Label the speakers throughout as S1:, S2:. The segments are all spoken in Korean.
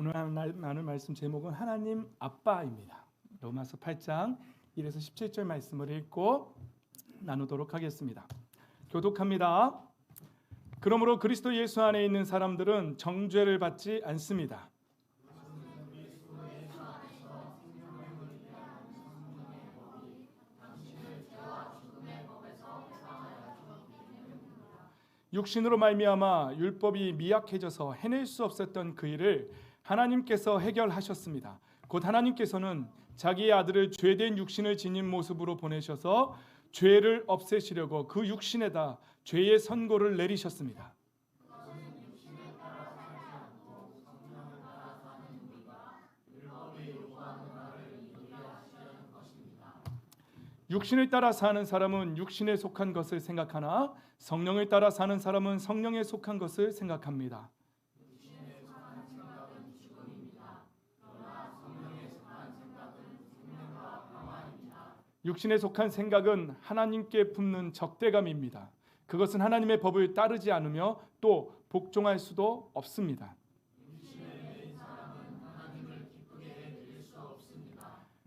S1: 오늘 나눌 말씀 제목은 하나님 아빠입니다. 로마서 8장 1에서 17절 말씀을 읽고 나누도록 하겠습니다. 교독합니다. 그러므로 그리스도 예수 안에 있는 사람들은 정죄를 받지 않습니다. 육신으로 말미암아 율법이 미약해져서 해낼 수 없었던 그 일을 하나님께서 해결하셨습니다. 곧 하나님께서는 자기의 아들을 죄된 육신을 지닌 모습으로 보내셔서 죄를 없애시려고 그 육신에다 죄의 선고를 내리셨습니다. 육신을 따라 사는 사람은 육신에 속한 것을 생각하나 성령을 따라 사는 사람은 성령에 속한 것을 생각합니다. 육신에 속한 생각은 하나님께 품는 적대감입니다. 그것은 하나님의 법을 따르지 않으며 또 복종할 수도 없습니다.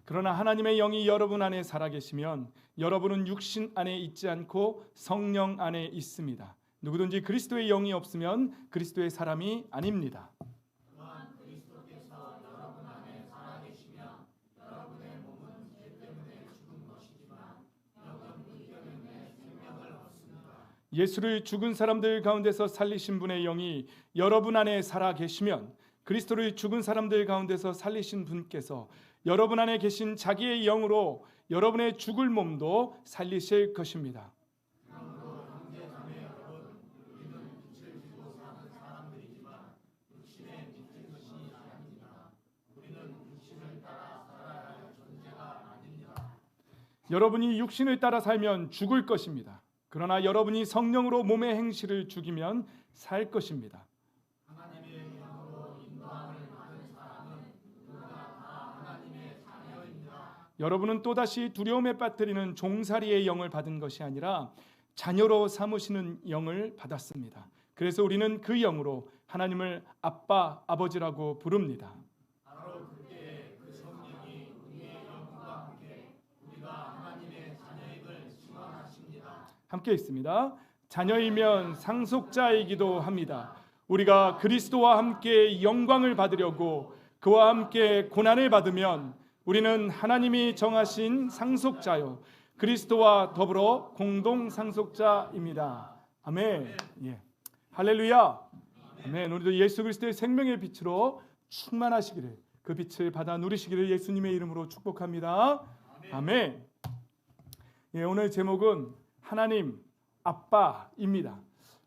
S1: 그러나 하나님의 영이 여러분 안에 살아계시면 여러분은 육신 안에 있지 않고 성령 안에 있습니다. 누구든지 그리스도의 영이 없으면 그리스도의 사람이 아닙니다. 예수를 죽은 사람들 가운데서 살리신 분의 영이 여러분 안에 살아계시면 그리스도를 죽은 사람들 가운데서 살리신 분께서 여러분 안에 계신 자기의 영으로 여러분의 죽을 몸도 살리실 것입니다. 여러분이 육신을 따라 살면 죽을 것입니다. 그러나 여러분이 성령으로 몸의 행실을 죽이면 살 것입니다. 여러분은 또다시 두려움에 빠뜨리는 종살이의 영을 받은 것이 아니라 자녀로 삼으시는 영을 받았습니다. 그래서 우리는 그 영으로 하나님을 아빠, 아버지라고 부릅니다. 바로 그때 그 성령이 우리의 영과 함께 우리가 하나님의 자녀임을 증언하십니다. 함께 있습니다. 자녀이면 상속자이기도 합니다. 우리가 그리스도와 함께 영광을 받으려고 그와 함께 고난을 받으면 우리는 하나님이 정하신 상속자요 그리스도와 더불어 공동 상속자입니다. 아멘. 예. 할렐루야. 아멘. 우리도 예수 그리스도의 생명의 빛으로 충만하시기를, 그 빛을 받아 누리시기를 예수님의 이름으로 축복합니다. 아멘. 예, 오늘 제목은 하나님 아빠입니다.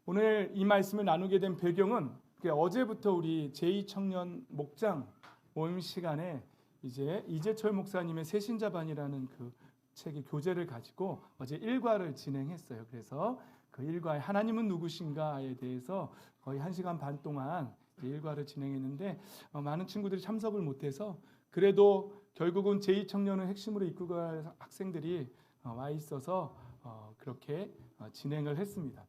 S1: 오늘 이 말씀을 나누게 된 배경은 어제부터 우리 제2청년 목장 모임 시간에 이제 이재철 목사님의 새신자반이라는 그 책의 교재를 가지고 어제 일과를 진행했어요. 그래서 그 일과의 하나님은 누구신가에 대해서 거의 1시간 반 동안 일과를 진행했는데 많은 친구들이 참석을 못해서 그래도 결국은 제2청년을 핵심으로 이끌고 갈 학생들이 와 있어서 그렇게 진행을 했습니다.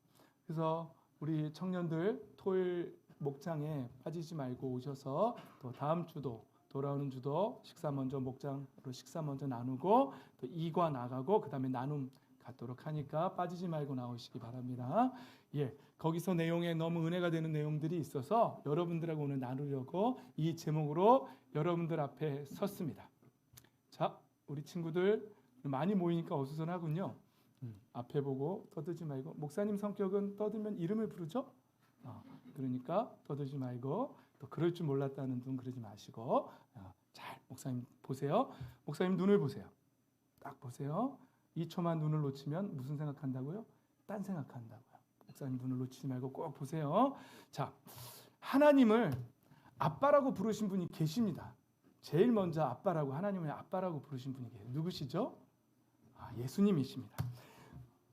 S1: 그래서 우리 청년들 토요일 목장에 빠지지 말고 오셔서 또 다음 주도 돌아오는 주도 식사 먼저 목장으로 식사 먼저 나누고 또 2과 나가고 그 다음에 나눔 갖도록 하니까 빠지지 말고 나오시기 바랍니다. 예, 거기서 내용에 너무 은혜가 되는 내용들이 있어서 여러분들하고 오늘 나누려고 이 제목으로 여러분들 앞에 섰습니다. 자, 우리 친구들 많이 모이니까 어수선하군요. 앞에 보고 떠들지 말고, 목사님 성격은 떠들면 이름을 부르죠? 그러니까 떠들지 말고, 또 그럴 줄 몰랐다는 분 그러지 마시고, 잘 목사님 보세요. 목사님 눈을 보세요. 딱 보세요. 2초만 눈을 놓치면 무슨 생각한다고요? 딴 생각한다고요. 목사님 눈을 놓치지 말고 꼭 보세요. 자, 하나님을 아빠라고 부르신 분이 계십니다. 제일 먼저 아빠라고, 하나님을 아빠라고 부르신 분이 계세요. 누구시죠? 예수님이십니다.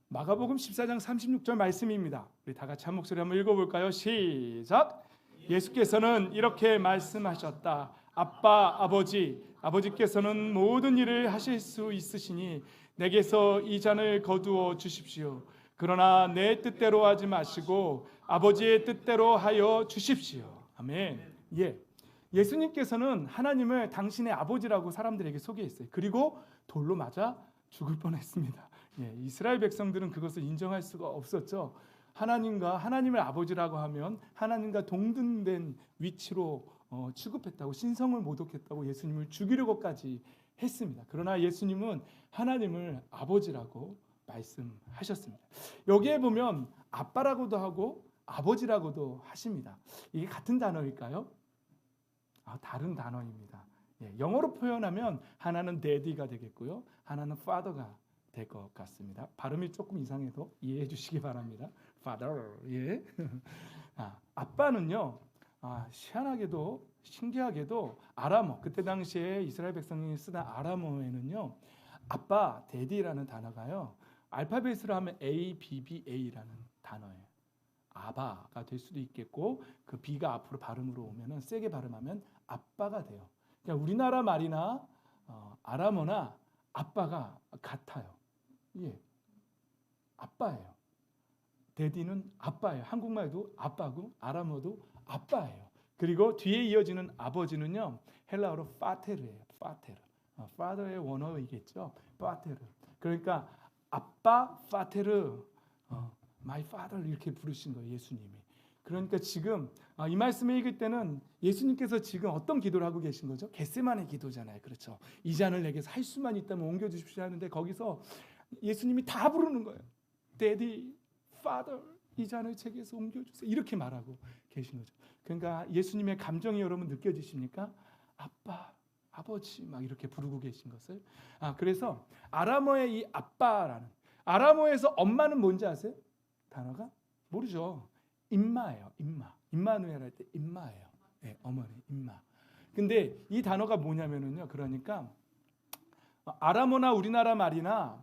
S1: 마가복음 14장 36절 말씀입니다. 우리 다 같이 한 목소리 한번 읽어볼까요? 시작! 예수께서는 이렇게 말씀하셨다. 아빠, 아버지께서는 모든 일을 하실 수 있으시니 내게서 이 잔을 거두어 주십시오. 그러나 내 뜻대로 하지 마시고 아버지의 뜻대로 하여 주십시오. 아멘. 예, 예수님께서는 하나님을 당신의 아버지라고 사람들에게 소개했어요. 그리고 돌로 맞아 죽을 뻔했습니다. 이스라엘 백성들은 그것을 인정할 수가 없었죠. 하나님을 아버지라고 하면 하나님과 동등된 위치로 취급했다고, 신성을 모독했다고 예수님을 죽이려고까지 했습니다. 그러나 예수님은 하나님을 아버지라고 말씀하셨습니다. 여기에 보면 아빠라고도 하고 아버지라고도 하십니다. 이게 같은 단어일까요? 다른 단어입니다. 영어로 표현하면 하나는 daddy가 되겠고요, 하나는 father가 될 것 같습니다. 발음이 조금 이상해도 이해해 주시기 바랍니다. father. 아빠는요, 희한하게도 신기하게도 아람어, 그때 당시에 이스라엘 백성이 쓰던 아람어에는요, 아빠, 데디라는 단어가요, 알파벳으로 하면 ABBA라는 단어예요. 아바가 될 수도 있겠고, 그 B가 앞으로 발음으로 오면은 세게 발음하면 아빠가 돼요. 그러니까 우리나라 말이나 아람어나 아빠가 같아요. 아빠예요. 데디는 아빠예요. 한국말도 아빠고 아람어도 아빠예요. 그리고 뒤에 이어지는 아버지는요, 헬라어로 파테르예요. 파테르. father의 원어이겠죠. 파테르. 그러니까 아빠 파테르, my father 이렇게 부르신 거예요, 예수님이. 그러니까 지금 이 말씀을 읽을 때는 예수님께서 지금 어떤 기도를 하고 계신 거죠? 겟세마네 기도잖아요. 그렇죠? 이 잔을 내게서 할 수만 있다면 옮겨 주십시오 하는데, 거기서 예수님이 다 부르는 거예요. Daddy, Father, 이 잔을 제게서 옮겨 주세요. 이렇게 말하고 계신 거죠. 그러니까 예수님의 감정이 여러분 느껴지십니까? 아빠, 아버지 막 이렇게 부르고 계신 것을. 그래서 아람어의 이 아빠라는, 아람어에서 엄마는 뭔지 아세요? 단어가? 모르죠. 임마예요. 임마누엘 할 때 임마예요. 어머니 임마. 근데 이 단어가 뭐냐면은요, 그러니까 아람어나 우리나라 말이나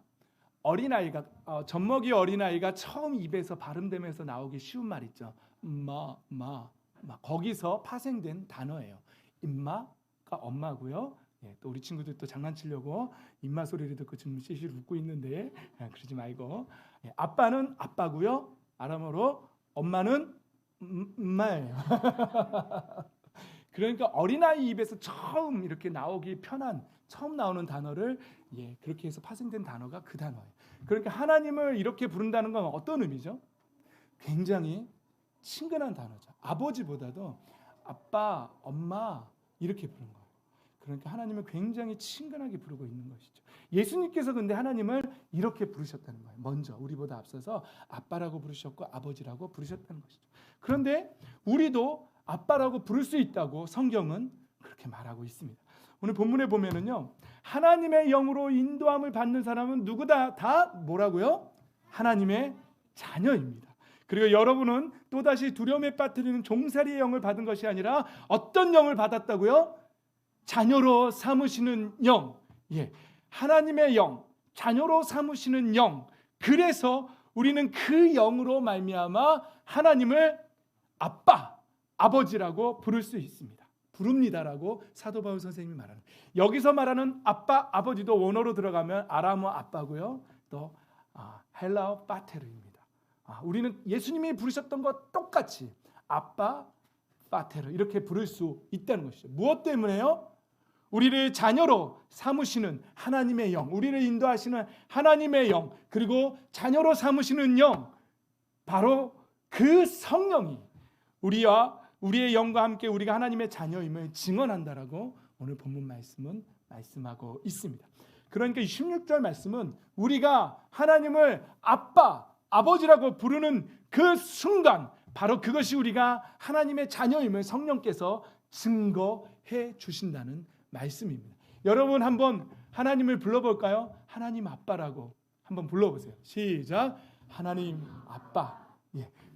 S1: 어린아이가, 젖먹이 어린아이가 처음 입에서 발음되면서 나오기 쉬운 말 있죠. 거기서 파생된 단어예요. 임마가 엄마고요. 또 우리 친구들 또 장난치려고 임마 소리를 듣고 지금 실실 웃고 있는데, 그러지 말고. 아빠는 아빠고요. 아람어로 엄마는 엄마예요. 그러니까 어린아이 입에서 처음 이렇게 나오기 편한, 처음 나오는 단어를 그렇게 해서 파생된 단어가 그 단어예요. 그러니까 하나님을 이렇게 부른다는 건 어떤 의미죠? 굉장히 친근한 단어죠. 아버지보다도 아빠, 엄마 이렇게 부르는 거예요. 그러니까 하나님을 굉장히 친근하게 부르고 있는 것이죠. 예수님께서 근데 하나님을 이렇게 부르셨다는 거예요. 먼저 우리보다 앞서서 아빠라고 부르셨고 아버지라고 부르셨다는 것이죠. 그런데 우리도 아빠라고 부를 수 있다고 성경은 그렇게 말하고 있습니다. 오늘 본문에 보면은요, 하나님의 영으로 인도함을 받는 사람은 누구다 다 뭐라고요? 하나님의 자녀입니다. 그리고 여러분은 또다시 두려움에 빠뜨리는 종살이의 영을 받은 것이 아니라 어떤 영을 받았다고요? 자녀로 삼으시는 영. 하나님의 영, 자녀로 삼으시는 영. 그래서 우리는 그 영으로 말미암아 하나님을 아빠, 아버지라고 부를 수 있습니다. 부릅니다라고 사도 바울 선생님이 말하는. 여기서 말하는 아빠, 아버지도 원어로 들어가면 아람어 아빠고요, 또 헬라어 파테르입니다. 우리는 예수님이 부르셨던 것 똑같이 아빠, 파테르 이렇게 부를 수 있다는 것이죠. 무엇 때문에요? 우리를 자녀로 삼으시는 하나님의 영, 우리를 인도하시는 하나님의 영, 그리고 자녀로 삼으시는 영, 바로 그 성령이 우리의 영과 함께 우리가 하나님의 자녀임을 증언한다라고 오늘 본문 말씀은 말씀하고 있습니다. 그러니까 16절 말씀은 우리가 하나님을 아빠, 아버지라고 부르는 그 순간, 바로 그것이 우리가 하나님의 자녀임을 성령께서 증거해 주신다는 말씀입니다. 여러분 한번 하나님을 불러볼까요? 하나님 아빠라고 한번 불러보세요. 시작. 하나님 아빠.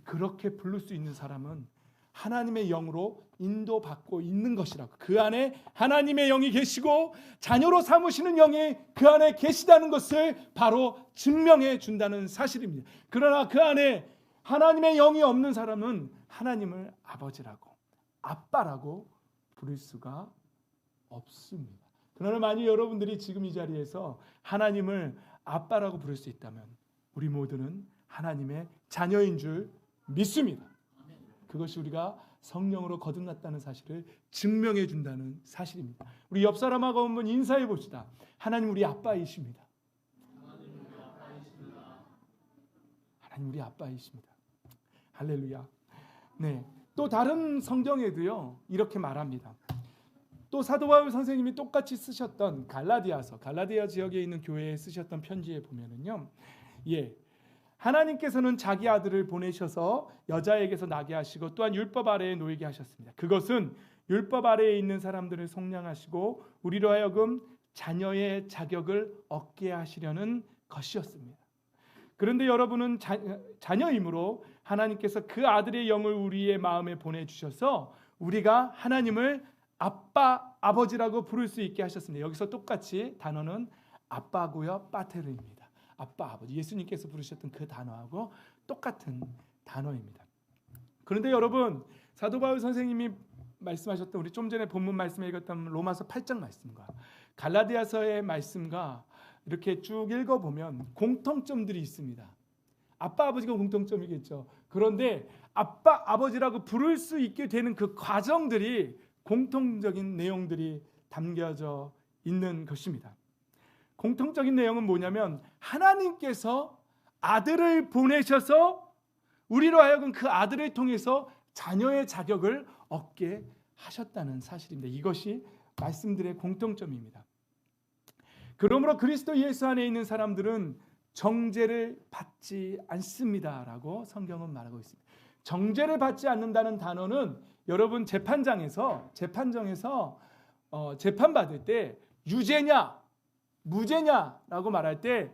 S1: 그렇게 부를 수 있는 사람은 하나님의 영으로 인도받고 있는 것이라고. 그 안에 하나님의 영이 계시고 자녀로 삼으시는 영이 그 안에 계시다는 것을 바로 증명해 준다는 사실입니다. 그러나 그 안에 하나님의 영이 없는 사람은 하나님을 아버지라고, 아빠라고 부를 수가 없습니다. 그러나 만약 여러분들이 지금 이 자리에서 하나님을 아빠라고 부를 수 있다면 우리 모두는 하나님의 자녀인 줄 믿습니다. 그것이 우리가 성령으로 거듭났다는 사실을 증명해 준다는 사실입니다. 우리 옆 사람하고 한번 인사해 봅시다. 하나님 우리 아빠이십니다. 하나님 우리 아빠이십니다. 할렐루야. 네. 또 다른 성경에도요 이렇게 말합니다. 또 사도 바울 선생님이 똑같이 쓰셨던 갈라디아 지역에 있는 교회에 쓰셨던 편지에 보면은요, 하나님께서는 자기 아들을 보내셔서 여자에게서 나게 하시고 또한 율법 아래에 놓이게 하셨습니다. 그것은 율법 아래에 있는 사람들을 속량하시고 우리로 하여금 자녀의 자격을 얻게 하시려는 것이었습니다. 그런데 여러분은 자녀이므로 하나님께서 그 아들의 영을 우리의 마음에 보내주셔서 우리가 하나님을 아빠, 아버지라고 부를 수 있게 하셨습니다. 여기서 똑같이 단어는 아빠고요, 빠테르입니다. 아빠, 아버지, 예수님께서 부르셨던 그 단어하고 똑같은 단어입니다. 그런데 여러분, 사도 바울 선생님이 말씀하셨던 우리 좀 전에 본문 말씀에 읽었던 로마서 8장 말씀과 갈라디아서의 말씀과 이렇게 쭉 읽어보면 공통점들이 있습니다. 아빠, 아버지가 공통점이겠죠. 그런데 아빠, 아버지라고 부를 수 있게 되는 그 과정들이 공통적인 내용들이 담겨져 있는 것입니다. 공통적인 내용은 뭐냐면 하나님께서 아들을 보내셔서 우리로 하여금 그 아들을 통해서 자녀의 자격을 얻게 하셨다는 사실입니다. 이것이 말씀들의 공통점입니다. 그러므로 그리스도 예수 안에 있는 사람들은 정죄를 받지 않습니다라고 성경은 말하고 있습니다. 정죄를 받지 않는다는 단어는 여러분 재판정에서 재판받을 때 유죄냐 무죄냐라고 말할 때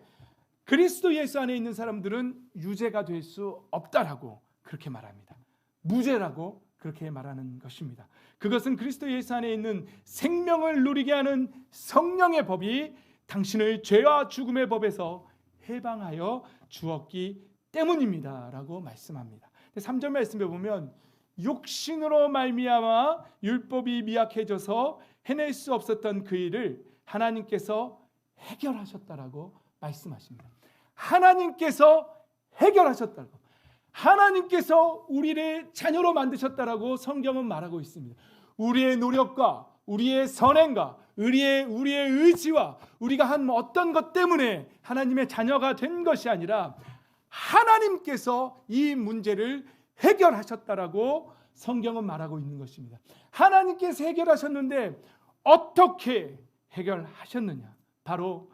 S1: 그리스도 예수 안에 있는 사람들은 유죄가 될 수 없다라고 그렇게 말합니다. 무죄라고 그렇게 말하는 것입니다. 그것은 그리스도 예수 안에 있는 생명을 누리게 하는 성령의 법이 당신을 죄와 죽음의 법에서 해방하여 주었기 때문입니다라고 말씀합니다. 3절 말씀에 보면 육신으로 말미암아 율법이 미약해져서 해낼 수 없었던 그 일을 하나님께서 해결하셨다라고 말씀하십니다. 하나님께서 해결하셨다고, 하나님께서 우리를 자녀로 만드셨다라고 성경은 말하고 있습니다. 우리의 노력과 우리의 선행과 우리의 의지와 우리가 한 어떤 것 때문에 하나님의 자녀가 된 것이 아니라 하나님께서 이 문제를 해결하셨다라고 성경은 말하고 있는 것입니다. 하나님께서 해결하셨는데 어떻게 해결하셨느냐? 바로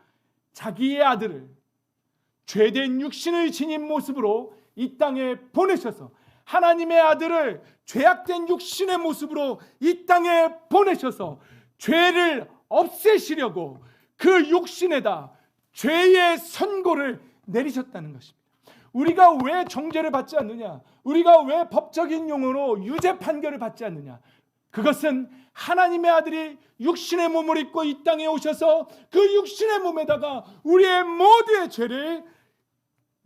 S1: 자기의 아들을 죄된 육신을 지닌 모습으로 이 땅에 보내셔서, 하나님의 아들을 죄악된 육신의 모습으로 이 땅에 보내셔서 죄를 없애시려고 그 육신에다 죄의 선고를 내리셨다는 것입니다. 우리가 왜 정죄를 받지 않느냐? 우리가 왜 법적인 용어로 유죄 판결을 받지 않느냐? 그것은 하나님의 아들이 육신의 몸을 입고 이 땅에 오셔서 그 육신의 몸에다가 우리의 모두의 죄를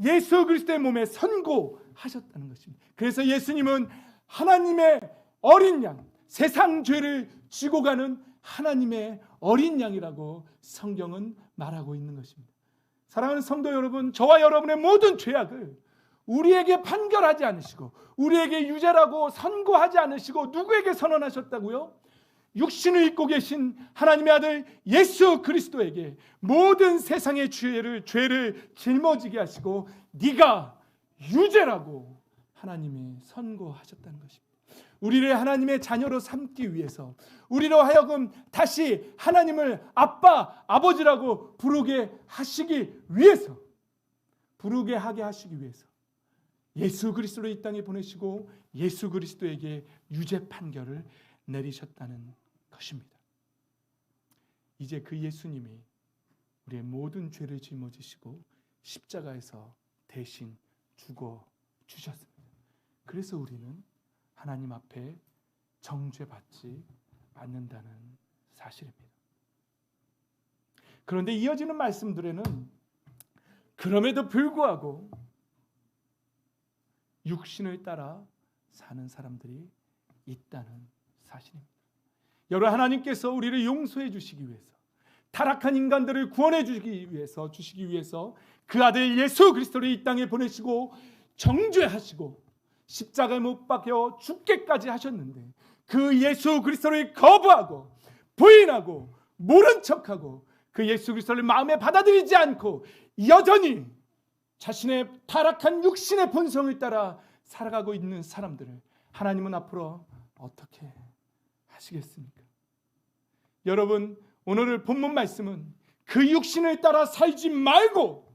S1: 예수 그리스도의 몸에 선고하셨다는 것입니다. 그래서 예수님은 하나님의 어린 양, 세상 죄를 지고 가는 하나님의 어린 양이라고 성경은 말하고 있는 것입니다. 사랑하는 성도 여러분, 저와 여러분의 모든 죄악을 우리에게 판결하지 않으시고 우리에게 유죄라고 선고하지 않으시고 누구에게 선언하셨다고요? 육신을 입고 계신 하나님의 아들 예수 그리스도에게 모든 세상의 죄를 짊어지게 하시고 네가 유죄라고 하나님이 선고하셨다는 것입니다. 우리를 하나님의 자녀로 삼기 위해서, 우리로 하여금 다시 하나님을 아빠, 아버지라고 부르게 하시기 위해서, 부르게 하게 하시기 위해서 예수 그리스도를 이 땅에 보내시고 예수 그리스도에게 유죄 판결을 내리셨다는 것입니다. 이제 그 예수님이 우리의 모든 죄를 짊어지시고 십자가에서 대신 죽어 주셨습니다. 그래서 우리는 하나님 앞에 정죄받지 않는다는 사실입니다. 그런데 이어지는 말씀들에는 그럼에도 불구하고 육신을 따라 사는 사람들이 있다는 사실입니다. 여러분, 하나님께서 우리를 용서해 주시기 위해서, 타락한 인간들을 구원해 주시기 위해서 그 아들 예수 그리스도를 이 땅에 보내시고 정죄하시고 십자가에 못 박혀 죽게까지 하셨는데 그 예수 그리스도를 거부하고 부인하고 모른 척하고 그 예수 그리스도를 마음에 받아들이지 않고 여전히 자신의 타락한 육신의 본성을 따라 살아가고 있는 사람들을 하나님은 앞으로 어떻게 하시겠습니까? 여러분, 오늘 본문 말씀은 그 육신을 따라 살지 말고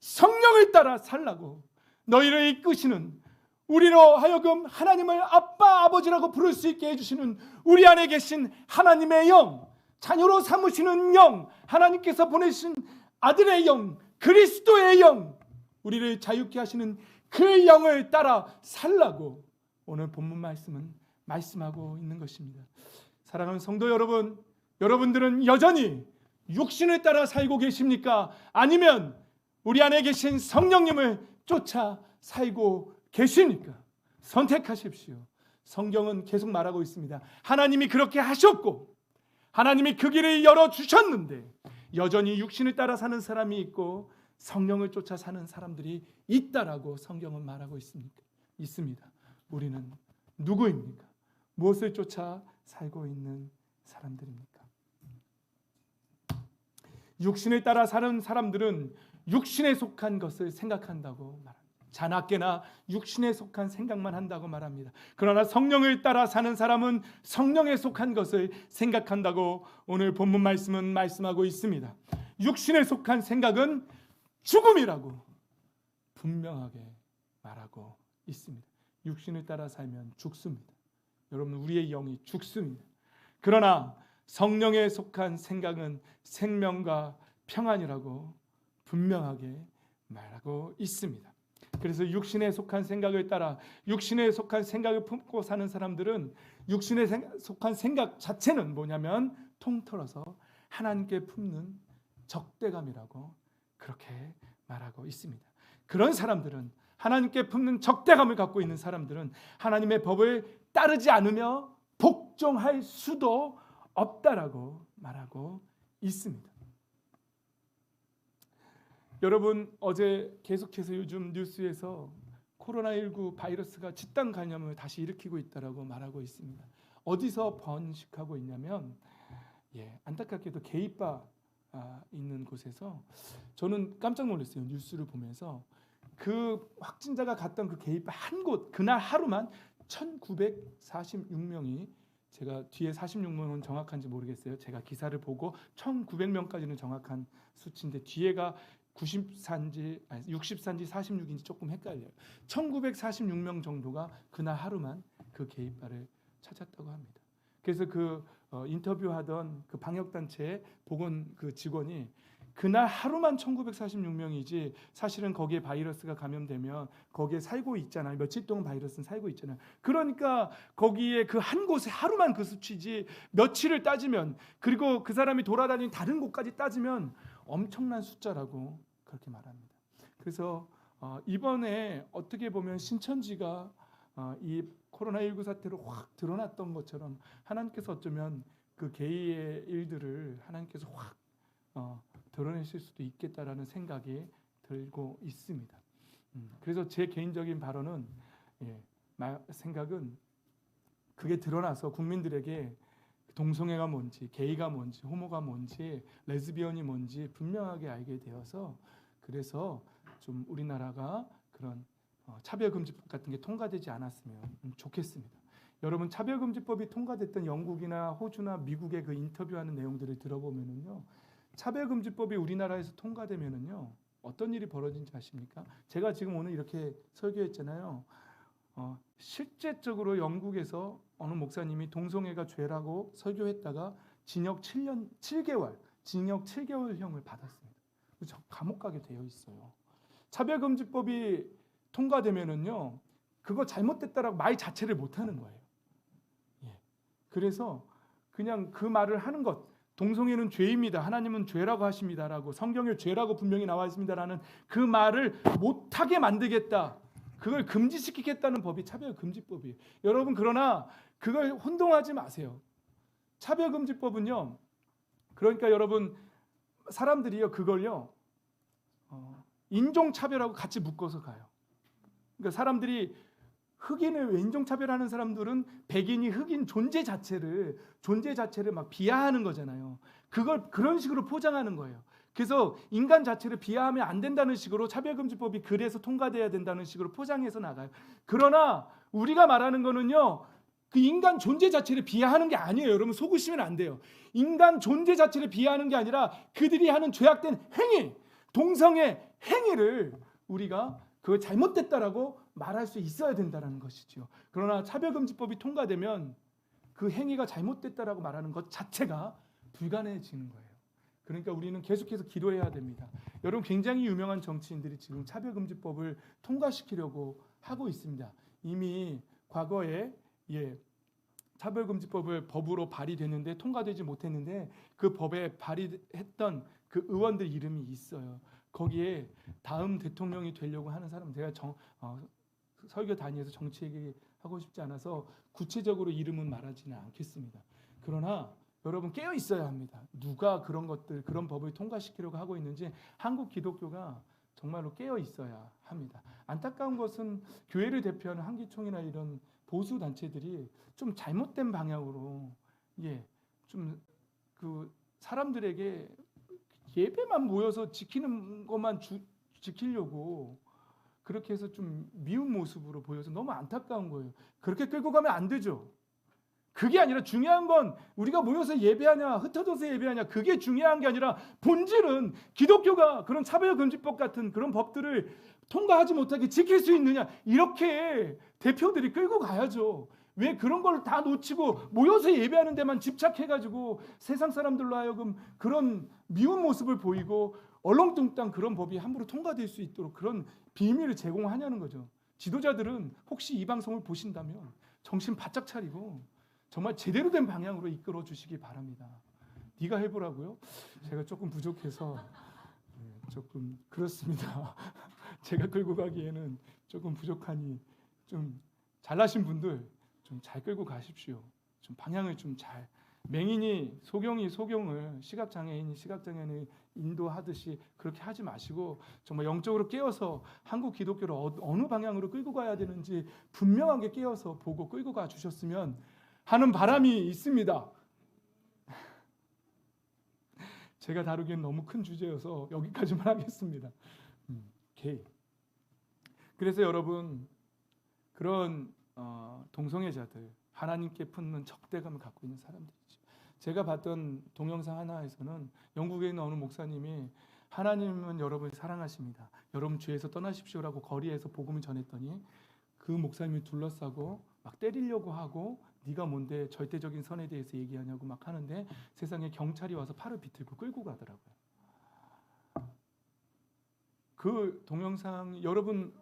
S1: 성령을 따라 살라고 너희를 이끄시는, 우리로 하여금 하나님을 아빠 아버지라고 부를 수 있게 해주시는 우리 안에 계신 하나님의 영, 자녀로 삼으시는 영, 하나님께서 보내신 아들의 영, 그리스도의 영, 우리를 자유케 하시는 그 영을 따라 살라고 오늘 본문 말씀은 말씀하고 있는 것입니다. 사랑하는 성도 여러분, 여러분들은 여전히 육신을 따라 살고 계십니까? 아니면 우리 안에 계신 성령님을 쫓아 살고 계십니까? 선택하십시오. 성경은 계속 말하고 있습니다. 하나님이 그렇게 하셨고 하나님이 그 길을 열어주셨는데 여전히 육신을 따라 사는 사람이 있고 성령을 쫓아 사는 사람들이 있다라고 성경은 말하고 있습니다. 우리는 누구입니까? 무엇을 쫓아 살고 있는 사람들입니까? 육신을 따라 사는 사람들은 육신에 속한 것을 생각한다고 말합니다. 자나깨나 육신에 속한 생각만 한다고 말합니다. 그러나 성령을 따라 사는 사람은 성령에 속한 것을 생각한다고 오늘 본문 말씀은 말씀하고 있습니다. 육신에 속한 생각은 죽음이라고 분명하게 말하고 있습니다. 육신을 따라 살면 죽습니다. 여러분, 우리의 영이 죽습니다. 그러나 성령에 속한 생각은 생명과 평안이라고 분명하게 말하고 있습니다. 그래서 육신에 속한 생각을 따라 육신에 속한 생각을 품고 사는 사람들은 육신에 속한 생각 자체는 뭐냐면 통틀어서 하나님께 품는 적대감이라고 그렇게 말하고 있습니다. 그런 사람들은, 하나님께 품는 적대감을 갖고 있는 사람들은 하나님의 법을 따르지 않으며 복종할 수도 없다라고 말하고 있습니다. 여러분, 어제 계속해서 요즘 뉴스에서 코로나19 바이러스가 집단 감염을 다시 일으키고 있다라고 말하고 있습니다. 어디서 번식하고 있냐면 안타깝게도 게이바 있는 곳에서 저는 깜짝 놀랐어요. 뉴스를 보면서 그 확진자가 갔던 그 게이바 한 곳, 그날 하루만 1946명이, 제가 뒤에 46명은 정확한지 모르겠어요. 제가 기사를 보고 1900명까지는 정확한 수치인데 뒤에가 90산지 60산지 46인지 조금 헷갈려요. 1946명 정도가 그날 하루만 그 게이바를 찾았다고 합니다. 그래서 그 인터뷰하던 그 방역단체의 보건 그 직원이 그날 하루만 1946명이지 사실은 거기에 바이러스가 감염되면 거기에 살고 있잖아요. 며칠 동안 바이러스는 살고 있잖아요. 그러니까 거기에 그 한 곳에 하루만 그 수치지 며칠을 따지면, 그리고 그 사람이 돌아다니는 다른 곳까지 따지면 엄청난 숫자라고 그렇게 말합니다. 그래서 이번에 어떻게 보면 신천지가 이 코로나19 사태로 확 드러났던 것처럼 하나님께서 어쩌면 그 게이의 일들을 하나님께서 확 드러내실 수도 있겠다라는 생각이 들고 있습니다. 그래서 제 개인적인 발언은 생각은 그게 드러나서 국민들에게 동성애가 뭔지, 게이가 뭔지, 호모가 뭔지, 레즈비언이 뭔지 분명하게 알게 되어서, 그래서 좀 우리나라가 그런 차별금지법 같은 게 통과되지 않았으면 좋겠습니다. 여러분, 차별금지법이 통과됐던 영국이나 호주나 미국의 그 인터뷰하는 내용들을 들어보면은요, 차별금지법이 우리나라에서 통과되면은요 어떤 일이 벌어진지 아십니까? 제가 지금 오늘 이렇게 설교했잖아요. 실제적으로 영국에서 어느 목사님이 동성애가 죄라고 설교했다가 징역 7개월, 징역 7개월형을 받았습니다. 그래서 감옥 가게 되어 있어요. 차별금지법이 통과되면은요, 그거 잘못됐다라고 말 자체를 못 하는 거예요. 그래서 그냥 그 말을 하는 것, 동성애는 죄입니다, 하나님은 죄라고 하십니다라고, 성경에 죄라고 분명히 나와 있습니다라는 그 말을 못하게 만들겠다, 그걸 금지시키겠다는 법이 차별금지법이에요. 여러분, 그러나 그걸 혼동하지 마세요. 차별금지법은요, 그러니까 여러분, 사람들이요 그걸요 인종차별하고 같이 묶어서 가요. 그러니까 사람들이 흑인을 인종차별하는 사람들은 백인이 흑인 존재 자체를 막 비하하는 거잖아요. 그걸 그런 식으로 포장하는 거예요. 그래서 인간 자체를 비하하면 안 된다는 식으로 차별금지법이 그래서 통과돼야 된다는 식으로 포장해서 나가요. 그러나 우리가 말하는 거는요, 그 인간 존재 자체를 비하하는 게 아니에요. 여러분 속으시면 안 돼요. 인간 존재 자체를 비하하는 게 아니라 그들이 하는 죄악된 행위, 동성애 행위를 우리가 그거 잘못됐다라고 말할 수 있어야 된다는 것이죠. 그러나 차별금지법이 통과되면 그 행위가 잘못됐다라고 말하는 것 자체가 불가능해지는 거예요. 그러니까 우리는 계속해서 기도해야 됩니다. 여러분 굉장히 유명한 정치인들이 지금 차별금지법을 통과시키려고 하고 있습니다. 이미 과거에 차별금지법을 법으로 발의됐는데 통과되지 못했는데 그 법에 발의했던 그 의원들 이름이 있어요. 거기에 다음 대통령이 되려고 하는 사람, 제가 설교 단위에서 정치 얘기하고 싶지 않아서 구체적으로 이름은 말하지는 않겠습니다. 그러나 여러분 깨어 있어야 합니다. 누가 그런 법을 통과시키려고 하고 있는지 한국 기독교가 정말로 깨어 있어야 합니다. 안타까운 것은 교회를 대표하는 한기총이나 이런 보수 단체들이 좀 잘못된 방향으로 좀 그 사람들에게 예배만 모여서 지키는 것만 지키려고 그렇게 해서 좀 미운 모습으로 보여서 너무 안타까운 거예요. 그렇게 끌고 가면 안 되죠. 그게 아니라 중요한 건 우리가 모여서 예배하냐 흩어져서 예배하냐 그게 중요한 게 아니라 본질은 기독교가 그런 차별금지법 같은 그런 법들을 통과하지 못하게 지킬 수 있느냐, 이렇게 대표들이 끌고 가야죠. 왜 그런 걸 다 놓치고 모여서 예배하는 데만 집착해가지고 세상 사람들로 하여금 그런 미운 모습을 보이고 얼렁뚱땅 그런 법이 함부로 통과될 수 있도록 그런 비밀을 제공하냐는 거죠. 지도자들은 혹시 이 방송을 보신다면 정신 바짝 차리고 정말 제대로 된 방향으로 이끌어 주시기 바랍니다. 네가 해보라고요? 제가 조금 부족해서 조금 그렇습니다. 제가 끌고 가기에는 조금 부족하니 좀 잘나신 분들 좀 잘 끌고 가십시오. 좀 방향을 좀 잘. 맹인이 소경이 소경을 시각장애인이 시각장애인을 인도하듯이 그렇게 하지 마시고 정말 영적으로 깨어서 한국 기독교를 어느 방향으로 끌고 가야 되는지 분명하게 깨어서 보고 끌고 가 주셨으면 하는 바람이 있습니다. 제가 다루기엔 너무 큰 주제여서 여기까지만 하겠습니다. 그래서 여러분 그런 동성애자들, 하나님께 품는 적대감을 갖고 있는 사람들이죠. 제가 봤던 동영상 하나에서는 영국에 있는 어느 목사님이 하나님은 여러분을 사랑하십니다. 여러분 죄에서 떠나십시오라고 거리에서 복음을 전했더니 그 목사님이 둘러싸고 막 때리려고 하고 네가 뭔데 절대적인 선에 대해서 얘기하냐고 막 하는데 세상에 경찰이 와서 팔을 비틀고 끌고 가더라고요. 그 동영상 여러분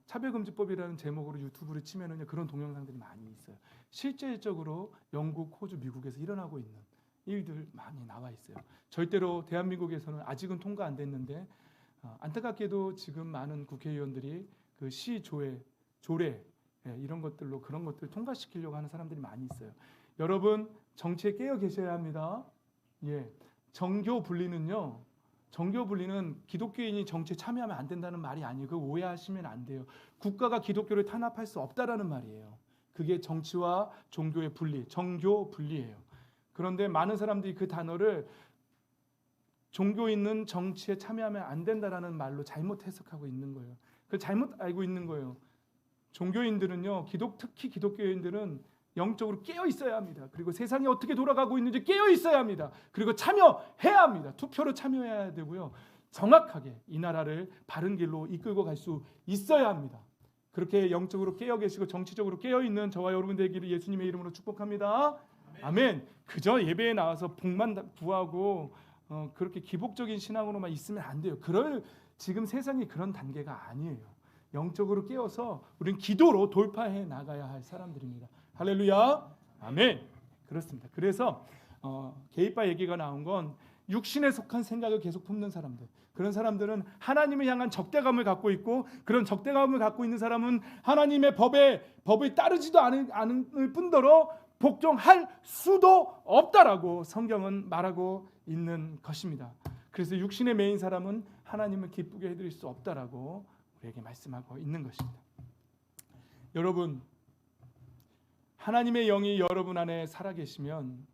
S1: 차별금지법이라는 제목으로 유튜브를 치면은 그런 동영상들이 많이 있어요. 실질적으로 영국, 호주, 미국에서 일어나고 있는 일들 많이 나와 있어요. 절대로 대한민국에서는 아직은 통과 안 됐는데 안타깝게도 지금 많은 국회의원들이 그 조례 이런 것들로 그런 것들을 통과시키려고 하는 사람들이 많이 있어요. 여러분 정치에 깨어 계셔야 합니다. 정교 분리는 기독교인이 정치에 참여하면 안 된다는 말이 아니에요. 그거 오해하시면 안 돼요. 국가가 기독교를 탄압할 수 없다라는 말이에요. 그게 정치와 종교의 분리, 정교 분리예요. 그런데 많은 사람들이 그 단어를 종교 있는 정치에 참여하면 안 된다라는 말로 잘못 해석하고 있는 거예요. 그 잘못 알고 있는 거예요. 종교인들은요, 특히 기독교인들은 영적으로 깨어 있어야 합니다. 그리고 세상이 어떻게 돌아가고 있는지 깨어 있어야 합니다. 그리고 참여해야 합니다. 투표로 참여해야 되고요. 정확하게 이 나라를 바른 길로 이끌고 갈 수 있어야 합니다. 그렇게 영적으로 깨어 계시고 정치적으로 깨어 있는 저와 여러분 되기를 예수님의 이름으로 축복합니다. 아멘. 그저 예배에 나와서 복만 구하고 그렇게 기복적인 신앙으로만 있으면 안 돼요. 지금 세상이 그런 단계가 아니에요. 영적으로 깨어서 우리는 기도로 돌파해 나가야 할 사람들입니다. 할렐루야. 아멘. 그렇습니다. 그래서 게이바 얘기가 나온 건 육신에 속한 생각을 계속 품는 사람들, 그런 사람들은 하나님을 향한 적대감을 갖고 있고, 그런 적대감을 갖고 있는 사람은 하나님의 법을 따르지도 않을 뿐더러 복종할 수도 없다라고 성경은 말하고 있는 것입니다. 그래서 육신의 매인 사람은 하나님을 기쁘게 해드릴 수 없다라고 우리에게 말씀하고 있는 것입니다. 여러분, 하나님의 영이 여러분 안에 살아계시면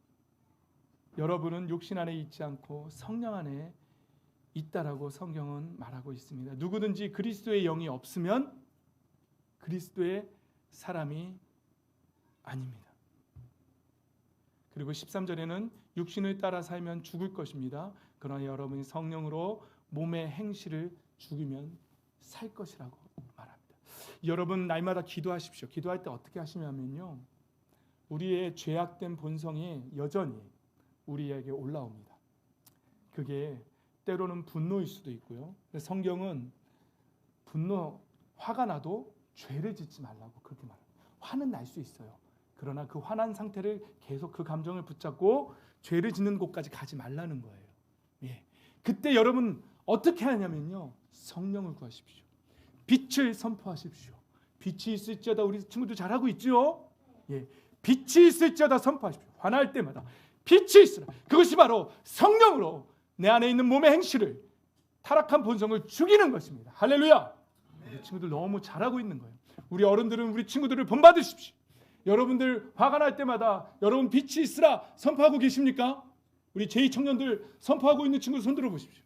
S1: 여러분은 육신 안에 있지 않고 성령 안에 있다라고 성경은 말하고 있습니다. 누구든지 그리스도의 영이 없으면 그리스도의 사람이 아닙니다. 그리고 13절에는 육신을 따라 살면 죽을 것입니다. 그러나 여러분이 성령으로 몸의 행실을 죽이면 살 것이라고 말합니다. 여러분, 날마다 기도하십시오. 기도할 때 어떻게 하시냐면요, 우리의 죄악된 본성이 여전히 우리에게 올라옵니다. 그게 때로는 분노일 수도 있고요. 근데 성경은 화가 나도 죄를 짓지 말라고 그렇게 말합니다. 화는 날 수 있어요. 그러나 그 화난 상태를 계속 그 감정을 붙잡고 죄를 짓는 곳까지 가지 말라는 거예요. 예. 그때 여러분 어떻게 하냐면요, 성령을 구하십시오. 빛을 선포하십시오. 빛이 있을지어다. 우리 친구들 잘하고 있죠? 예. 빛이 있을지어다 선포하십시오. 화날 때마다 빛이 있으라. 그것이 바로 성령으로 내 안에 있는 몸의 행실을, 타락한 본성을 죽이는 것입니다. 할렐루야. 우리 친구들 너무 잘하고 있는 거예요. 우리 어른들은 우리 친구들을 본받으십시오. 여러분들 화가 날 때마다 여러분 빛이 있으라 선포하고 계십니까? 우리 제2청년들 선포하고 있는 친구들 손 들어보십시오.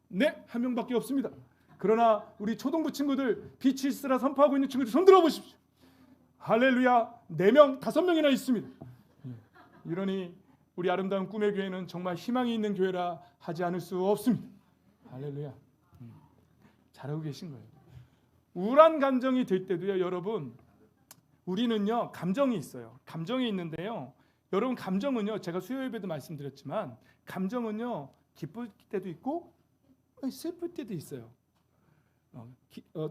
S1: 네, 한 명밖에 없습니다. 그러나 우리 초등부 친구들 빛이 있으라 선포하고 있는 친구들 손 들어보십시오. 할렐루야. 4명, 5명이나 있습니다. 이러니 우리 아름다운 꿈의 교회는 정말 희망이 있는 교회라 하지 않을 수 없습니다. 할렐루야. 잘하고 계신 거예요. 우울한 감정이 들 때도요, 여러분, 우리는요 감정이 있어요. 감정이 있는데요, 여러분 감정은요, 제가 수요 예배도 말씀드렸지만 감정은요 기쁠 때도 있고 슬플 때도 있어요.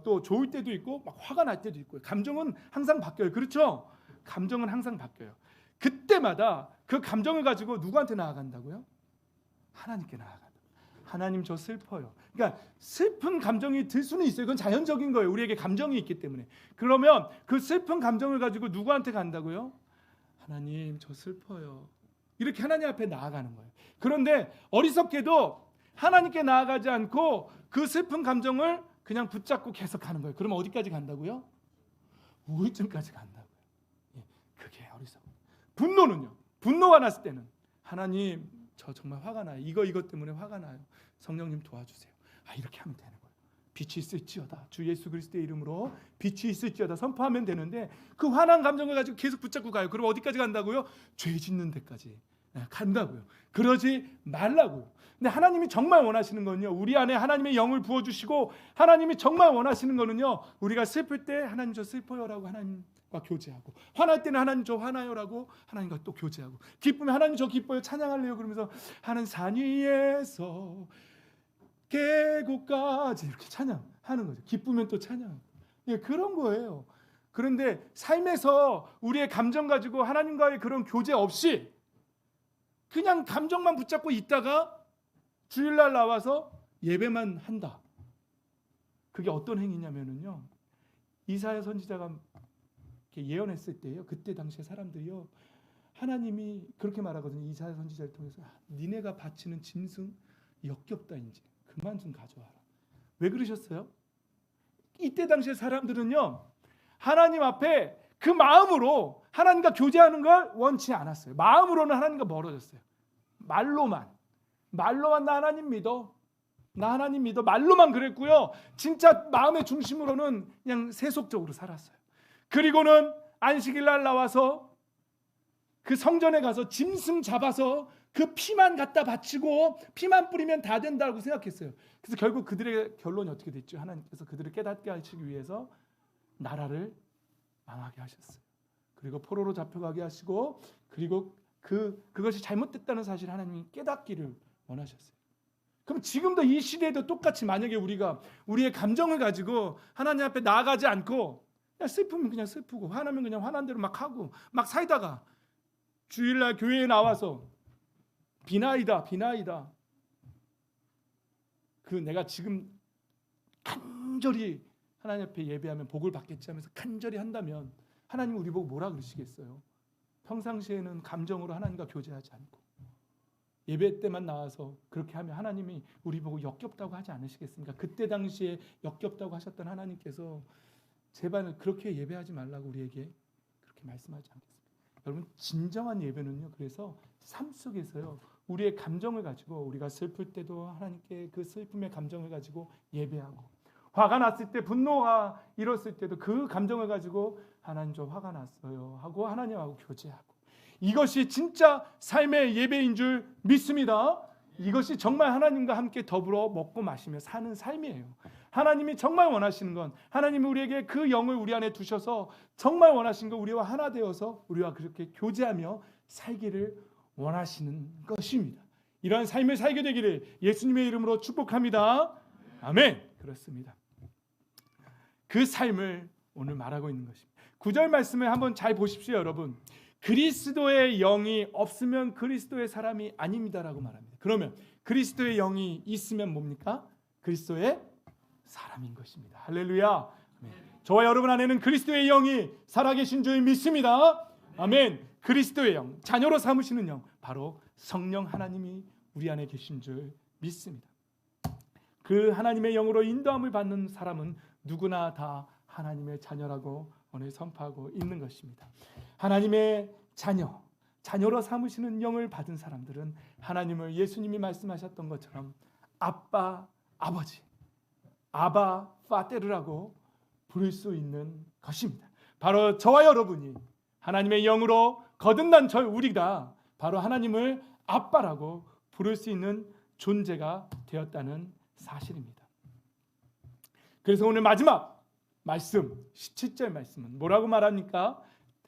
S1: 또 좋을 때도 있고 막 화가 날 때도 있고요. 감정은 항상 바뀌어요. 그렇죠? 감정은 항상 바뀌어요. 그때마다 그 감정을 가지고 누구한테 나아간다고요? 하나님께 나아간다. 하나님, 저 슬퍼요. 그러니까 슬픈 감정이 들 수는 있어요. 그건 자연적인 거예요. 우리에게 감정이 있기 때문에. 그러면 그 슬픈 감정을 가지고 누구한테 간다고요? 하나님, 저 슬퍼요. 이렇게 하나님 앞에 나아가는 거예요. 그런데 어리석게도 하나님께 나아가지 않고 그 슬픈 감정을 그냥 붙잡고 계속 가는 거예요. 그러면 어디까지 간다고요? 우울증까지 간다고요. 예, 그게 어리석어요. 분노는요, 분노가 났을 때는 하나님, 저 정말 화가 나요. 이것 때문에 화가 나요. 성령님 도와주세요. 이렇게 하면 되는 거예요. 빛이 있을지어다. 주 예수 그리스도의 이름으로 빛이 있을지어다 선포하면 되는데 그 화난 감정을 가지고 계속 붙잡고 가요. 그럼 어디까지 간다고요? 죄 짓는 데까지 간다고요. 그러지 말라고요. 근데 하나님이 정말 원하시는 건요, 우리 안에 하나님의 영을 부어주시고, 하나님이 정말 원하시는 거는요, 우리가 슬플 때 하나님 저 슬퍼요라고 하나님과 교제하고, 화날 때는 하나님 저 화나요라고 하나님과 또 교제하고, 기쁘면 하나님 저 기뻐요 찬양할래요 그러면서 하는 산 위에서 계곡까지 이렇게 찬양하는 거죠. 기쁘면 또 찬양하고. 예, 그런 거예요. 그런데 삶에서 우리의 감정 가지고 하나님과의 그런 교제 없이 그냥 감정만 붙잡고 있다가 주일날 나와서 예배만 한다. 그게 어떤 행위냐면요, 이사야 선지자가 예언했을 때요, 그때 당시에 사람들이요, 하나님이 그렇게 말하거든요. 이사야 선지자를 통해서 니네가 바치는 짐승 역겹다. 이제 그만 좀 가져와라. 왜 그러셨어요? 이때 당시에 사람들은요, 하나님 앞에 그 마음으로 하나님과 교제하는 걸 원치 않았어요. 마음으로는 하나님과 멀어졌어요. 말로만 나 하나님 믿어, 나 하나님 믿어, 말로만 그랬고요, 진짜 마음의 중심으로는 그냥 세속적으로 살았어요. 그리고는 안식일날 나와서 그 성전에 가서 짐승 잡아서 그 피만 갖다 바치고 피만 뿌리면 다 된다고 생각했어요. 그래서 결국 그들의 결론이 어떻게 됐죠? 하나님께서 그들을 깨닫게 하시기 위해서 나라를 망하게 하셨어요. 그리고 포로로 잡혀가게 하시고, 그리고 그것이 잘못됐다는 사실 하나님이 깨닫기를 원하셨어요. 그럼 지금도 이 시대에도 똑같이 만약에 우리가 우리의 감정을 가지고 하나님 앞에 나아가지 않고 그냥 슬프면 그냥 슬프고 화나면 그냥 화난 대로 막 하고 막 살다가 주일날 교회에 나와서 비나이다 그 내가 지금 간절히 하나님 앞에 예배하면 복을 받겠지 하면서 간절히 한다면 하나님 우리 보고 뭐라 그러시겠어요? 평상시에는 감정으로 하나님과 교제하지 않고 예배 때만 나와서 그렇게 하면 하나님이 우리 보고 역겹다고 하지 않으시겠습니까? 그때 당시에 역겹다고 하셨던 하나님께서 제발 그렇게 예배하지 말라고 우리에게 그렇게 말씀하지 않겠습니다. 여러분, 진정한 예배는요, 그래서 삶 속에서요, 우리의 감정을 가지고, 우리가 슬플 때도 하나님께 그 슬픔의 감정을 가지고 예배하고, 화가 났을 때, 분노가 일었을 때도 그 감정을 가지고 하나님, 저 화가 났어요 하고 하나님하고 교제하고, 이것이 진짜 삶의 예배인 줄 믿습니다. 이것이 정말 하나님과 함께 더불어 먹고 마시며 사는 삶이에요. 하나님이 정말 원하시는 건, 하나님이 우리에게 그 영을 우리 안에 두셔서 정말 원하신 건 우리와 하나 되어서 우리와 그렇게 교제하며 살기를 원하시는 것입니다. 이러한 삶을 살게 되기를 예수님의 이름으로 축복합니다. 아멘. 그렇습니다. 그 삶을 오늘 말하고 있는 것입니다. 9절 말씀을 한번 잘 보십시오, 여러분. 그리스도의 영이 없으면 그리스도의 사람이 아닙니다라고 말합니다. 그러면 그리스도의 영이 있으면 뭡니까? 그리스도의 사람인 것입니다. 할렐루야. 아멘. 저와 여러분 안에는 그리스도의 영이 살아계신 줄 믿습니다. 아멘. 그리스도의 영, 자녀로 삼으시는 영, 바로 성령 하나님이 우리 안에 계신 줄 믿습니다. 그 하나님의 영으로 인도함을 받는 사람은 누구나 다 하나님의 자녀라고 오늘 선포하고 있는 것입니다. 하나님의 자녀로 삼으시는 영을 받은 사람들은 하나님을 예수님이 말씀하셨던 것처럼 아빠, 아버지, 아바, 파테르라고 부를 수 있는 것입니다. 바로 저와 여러분이 하나님의 영으로 거듭난 우리가 바로 하나님을 아빠라고 부를 수 있는 존재가 되었다는 사실입니다. 그래서 오늘 마지막 말씀 17절 말씀은 뭐라고 말합니까?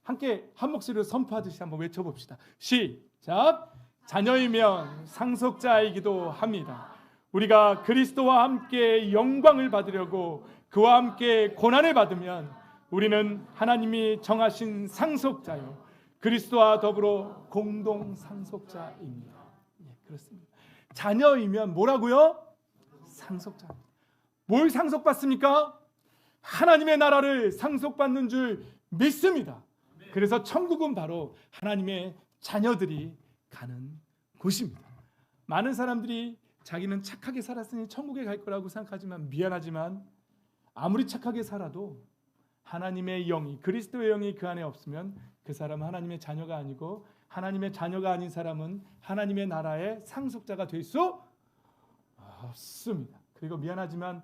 S1: 함께 한 목소리로 선포하듯이 한번 외쳐봅시다. 시작. 자녀이면 상속자이기도 합니다. 우리가 그리스도와 함께 영광을 받으려고 그와 함께 고난을 받으면 우리는 하나님이 정하신 상속자요 그리스도와 더불어 공동 상속자입니다. 예, 그렇습니다. 자녀이면 뭐라고요? 상속자. 뭘 상속받습니까? 하나님의 나라를 상속받는 줄 믿습니다. 그래서 천국은 바로 하나님의 자녀들이 가는 곳입니다. 많은 사람들이 자기는 착하게 살았으니 천국에 갈 거라고 생각하지만 미안하지만 아무리 착하게 살아도 하나님의 영이, 그리스도의 영이 그 안에 없으면 그 사람은 하나님의 자녀가 아니고 하나님의 자녀가 아닌 사람은 하나님의 나라의 상속자가 될 수 없습니다. 그리고 미안하지만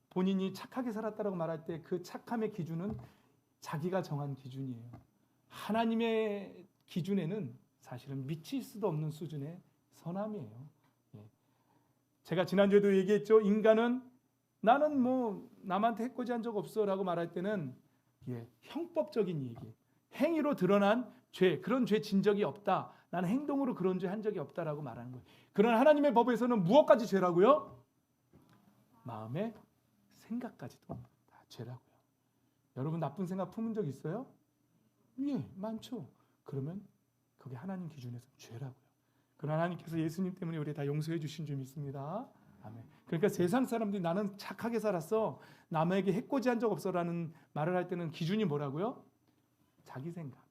S1: 본인이 착하게 살았다고 말할 때 그 착함의 기준은 자기가 정한 기준이에요. 하나님의 기준에는 사실은 미칠 수도 없는 수준의 선함이에요. 제가 지난주에도 얘기했죠. 인간은 나는 뭐 남한테 해코지한 적 없어라고 말할 때는 형법적인 얘기, 행위로 드러난 죄, 그런 죄 진 적이 없다. 나는 행동으로 그런 죄 한 적이 없다라고 말하는 거예요. 그러나 하나님의 법에서는 무엇까지 죄라고요? 마음의 생각까지도 다 죄라고요. 여러분 나쁜 생각 품은 적 있어요? 예, 많죠. 그러면 그게 하나님 기준에서 죄라고요. 그러나 하나님께서 예수님 때문에 우리 다 용서해 주신 줄 믿습니다. 아멘. 그러니까 세상 사람들이 나는 착하게 살았어, 남에게 해코지한 적 없어라는 말을 할 때는 기준이 뭐라고요? 자기 생각,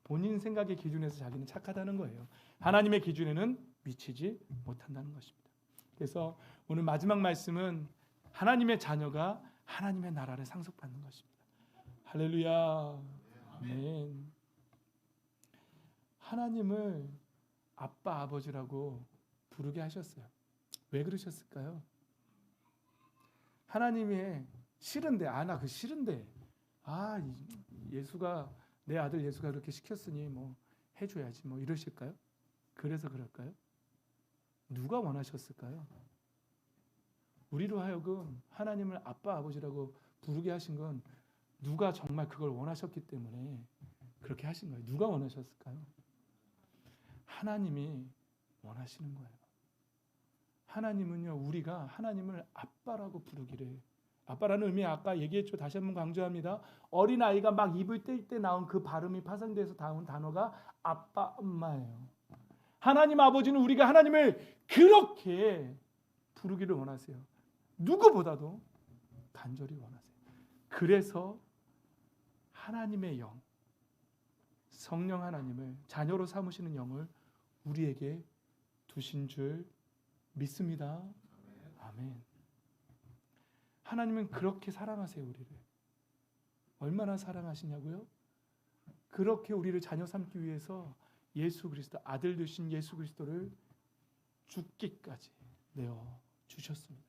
S1: 본인 생각의 기준에서 자기는 착하다는 거예요. 하나님의 기준에는 미치지 못한다는 것입니다. 그래서 오늘 마지막 말씀은 하나님의 자녀가 하나님의 나라를 상속받는 것입니다. 할렐루야. 아멘. 하나님을 아빠, 아버지라고 부르게 하셨어요. 왜 그러셨을까요? 하나님의 싫은데, 나 그 싫은데, 예수가, 내 아들 예수가 그렇게 시켰으니 뭐 해줘야지 뭐 이러실까요? 그래서 그럴까요? 누가 원하셨을까요? 우리로 하여금 하나님을 아빠, 아버지라고 부르게 하신 건 누가 정말 그걸 원하셨기 때문에 그렇게 하신 거예요. 누가 원하셨을까요? 하나님이 원하시는 거예요. 하나님은요, 우리가 하나님을 아빠라고 부르기를, 아빠라는 의미 아까 얘기했죠. 다시 한번 강조합니다. 어린아이가 막 입을 뗄 때 나온 그 발음이 파생돼서 나온 단어가 아빠, 엄마예요. 하나님 아버지는 우리가 하나님을 그렇게 부르기를 원하세요. 누구보다도 간절히 원하세요. 그래서 하나님의 영, 성령 하나님을 자녀로 삼으시는 영을 우리에게 두신 줄 믿습니다. 아멘. 하나님은 그렇게 사랑하세요, 우리를. 얼마나 사랑하시냐고요? 그렇게 우리를 자녀 삼기 위해서 예수 그리스도, 아들 되신 예수 그리스도를 죽기까지 내어 주셨습니다.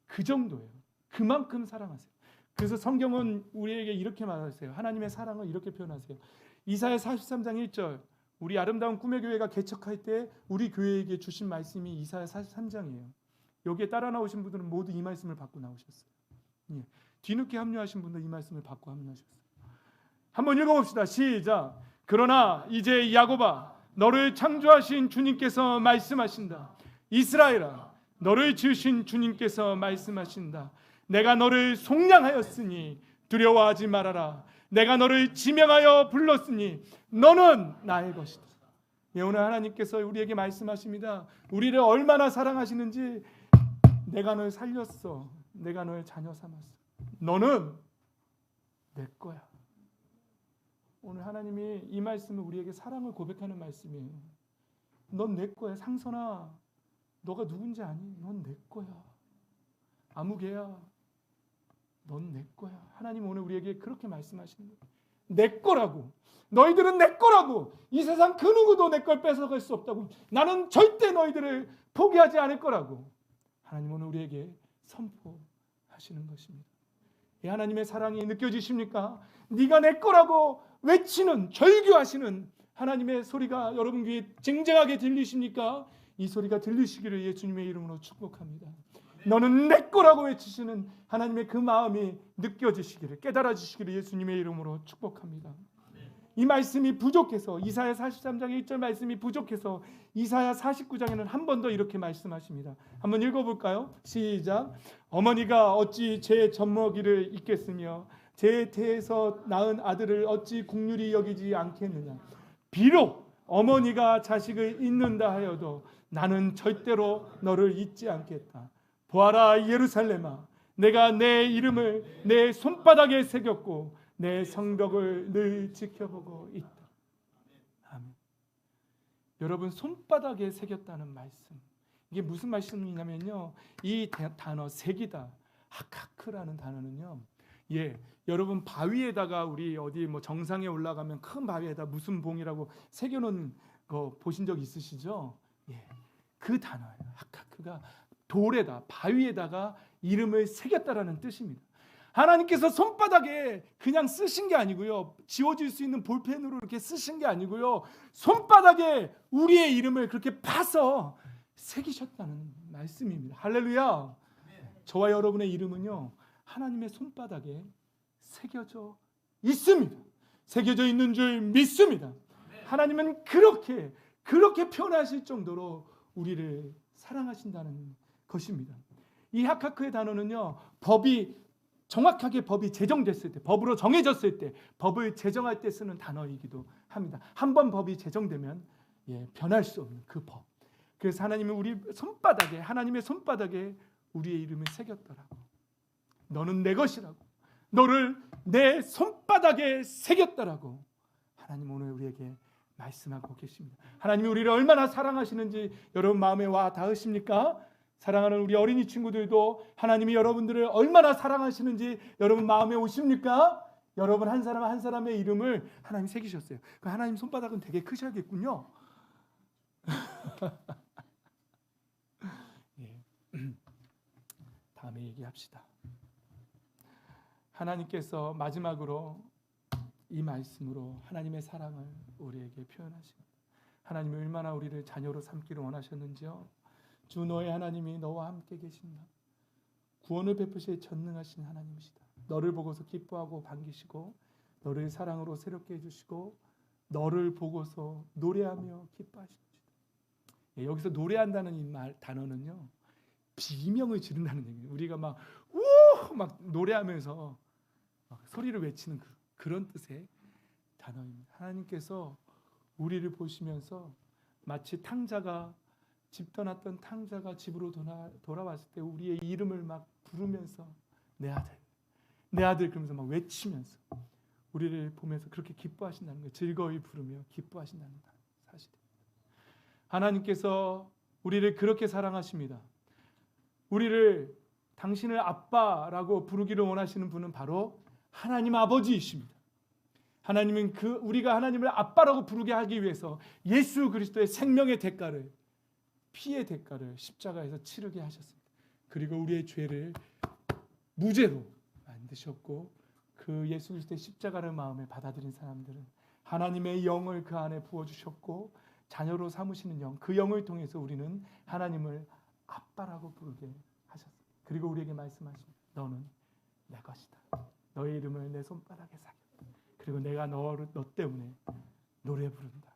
S1: 그 정도예요. 그만큼 사랑하세요. 그래서 성경은 우리에게 이렇게 말하세요. 하나님의 사랑을 이렇게 표현하세요. 이사야 43장 1절, 우리 아름다운 꿈의 교회가 개척할 때 우리 교회에게 주신 말씀이 이사야 43장이에요. 여기에 따라 나오신 분들은 모두 이 말씀을 받고 나오셨어요. 예. 뒤늦게 합류하신 분들 이 말씀을 받고 합류하셨어요. 한번 읽어봅시다. 시작. 그러나 이제 야곱아, 너를 창조하신 주님께서 말씀하신다. 이스라엘아, 너를 지으신 주님께서 말씀하신다. 내가 너를 속량하였으니 두려워하지 말아라. 내가 너를 지명하여 불렀으니 너는 나의 것이다. 예, 오늘 하나님께서 우리에게 말씀하십니다. 우리를 얼마나 사랑하시는지. 내가 널 살렸어. 내가 널 자녀 삼았어. 너는 내 거야. 오늘 하나님이 이 말씀은 우리에게 사랑을 고백하는 말씀이에요. 넌 내 거야. 상선아, 너가 누군지 아니? 넌 내 거야. 아무개야, 넌 내 거야. 하나님 오늘 우리에게 그렇게 말씀하시는 거예요. 내 거라고. 너희들은 내 거라고. 이 세상 그 누구도 내 걸 뺏어갈 수 없다고. 나는 절대 너희들을 포기하지 않을 거라고. 하나님 오늘 우리에게 선포하시는 것입니다. 이 하나님의 사랑이 느껴지십니까? 네가 내 거라고 외치는, 절규하시는 하나님의 소리가 여러분 귀에 쟁쟁하게 들리십니까? 이 소리가 들리시기를 예수님의 이름으로 축복합니다. 너는 내 거라고 외치시는 하나님의 그 마음이 느껴지시기를, 깨달아지시기를 예수님의 이름으로 축복합니다. 이 말씀이 부족해서, 이사야 43장의 1절 말씀이 부족해서 이사야 49장에는 한 번 더 이렇게 말씀하십니다. 한번 읽어볼까요? 시작. 어머니가 어찌 제 젖먹이를 잊겠으며 제 태에서 낳은 아들을 어찌 긍휼히 여기지 않겠느냐. 비록 어머니가 자식을 잊는다 하여도 나는 절대로 너를 잊지 않겠다. 보아라 예루살렘아, 내가 내 이름을 내 손바닥에 새겼고 내 성벽을 늘 지켜보고 있다. 아멘. 여러분, 손바닥에 새겼다는 말씀, 이게 무슨 말씀이냐면요, 이 단어 새기다, 하카크라는 단어는요, 예, 여러분 바위에다가 우리 어디 뭐 정상에 올라가면 큰 바위에다 무슨 봉이라고 새겨놓은 거 보신 적 있으시죠? 예, 그 단어예요. 하카크가 돌에다, 바위에다가 이름을 새겼다라는 뜻입니다. 하나님께서 손바닥에 그냥 쓰신 게 아니고요, 지워질 수 있는 볼펜으로 이렇게 쓰신 게 아니고요, 손바닥에 우리의 이름을 그렇게 파서 새기셨다는 말씀입니다. 할렐루야. 저와 여러분의 이름은요, 하나님의 손바닥에 새겨져 있습니다. 새겨져 있는 줄 믿습니다. 하나님은 그렇게 표현하실 정도로 우리를 사랑하신다는 것입니다. 이 하카크의 단어는요, 정확하게 법이 제정됐을 때, 법으로 정해졌을 때, 법을 제정할 때 쓰는 단어이기도 합니다. 한번 법이 제정되면 변할 수 없는 그 법. 그래서 하나님은 하나님의 손바닥에 우리의 이름을 새겼더라고. 너는 내 것이라고. 너를 내 손바닥에 새겼다라고 하나님 오늘 우리에게 말씀하고 계십니다. 하나님이 우리를 얼마나 사랑하시는지 여러분 마음에 와 닿으십니까? 사랑하는 우리 어린이 친구들도 하나님이 여러분들을 얼마나 사랑하시는지 여러분 마음에 오십니까? 여러분 한 사람 한 사람의 이름을 하나님 새기셨어요. 하나님 손바닥은 되게 크셔야겠군요. 예. 다음에 얘기합시다. 하나님께서 마지막으로 이 말씀으로 하나님의 사랑을 우리에게 표현하십니다. 하나님이 얼마나 우리를 자녀로 삼기를 원하셨는지요. 주 너의 하나님이 너와 함께 계신다. 구원을 베푸실 전능하신 하나님이시다. 너를 보고서 기뻐하고 반기시고 너를 사랑으로 새롭게 해주시고 너를 보고서 노래하며 기뻐하시는 것이다. 여기서 노래한다는 이 단어는요, 비명을 지른다는 얘기예요. 우리가 막 노래하면서 막 소리를 외치는 그런 뜻의 단어입니다. 하나님께서 우리를 보시면서 마치 집 떠났던 탕자가 집으로 돌아왔을 때 우리의 이름을 막 부르면서 내 아들 그러면서 막 외치면서 우리를 보면서 그렇게 기뻐하신다는 거예요. 즐거이 부르며 기뻐하신다는 사실입니다. 하나님께서 우리를 그렇게 사랑하십니다. 우리를 당신을 아빠라고 부르기를 원하시는 분은 바로 하나님 아버지이십니다. 하나님은 우리가 하나님을 아빠라고 부르게 하기 위해서 예수 그리스도의 생명의 대가를, 피의 대가를 십자가에서 치르게 하셨습니다. 그리고 우리의 죄를 무죄로 만드셨고, 그 예수 그리스도의 십자가를 마음에 받아들인 사람들은 하나님의 영을 그 안에 부어주셨고, 자녀로 삼으시는 영, 그 영을 통해서 우리는 하나님을 아빠라고 부르게 하셨습니다. 그리고 우리에게 말씀하십니다. 너는 내 것이다. 너의 이름을 내 손바닥에 새겼다. 그리고 내가 너 때문에 노래 부른다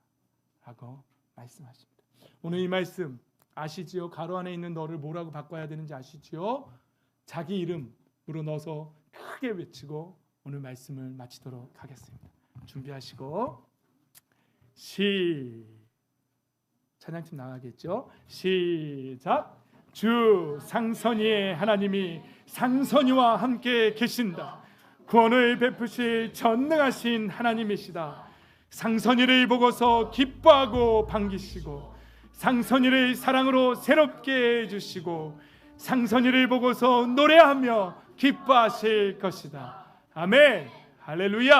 S1: 라고 말씀하십니다. 오늘 이 말씀 아시지요? 가로 안에 있는 너를 뭐라고 바꿔야 되는지 아시지요? 자기 이름으로 넣어서 크게 외치고 오늘 말씀을 마치도록 하겠습니다. 준비하시고 찬양팀 나가겠죠? 시작. 주 상선이의 하나님이 상선이와 함께 계신다. 구원을 베푸실 전능하신 하나님이시다. 상선이를 보고서 기뻐하고 반기시고, 상선이를 사랑으로 새롭게 해주시고, 상선이를 보고서 노래하며 기뻐하실 것이다. 아멘. 할렐루야.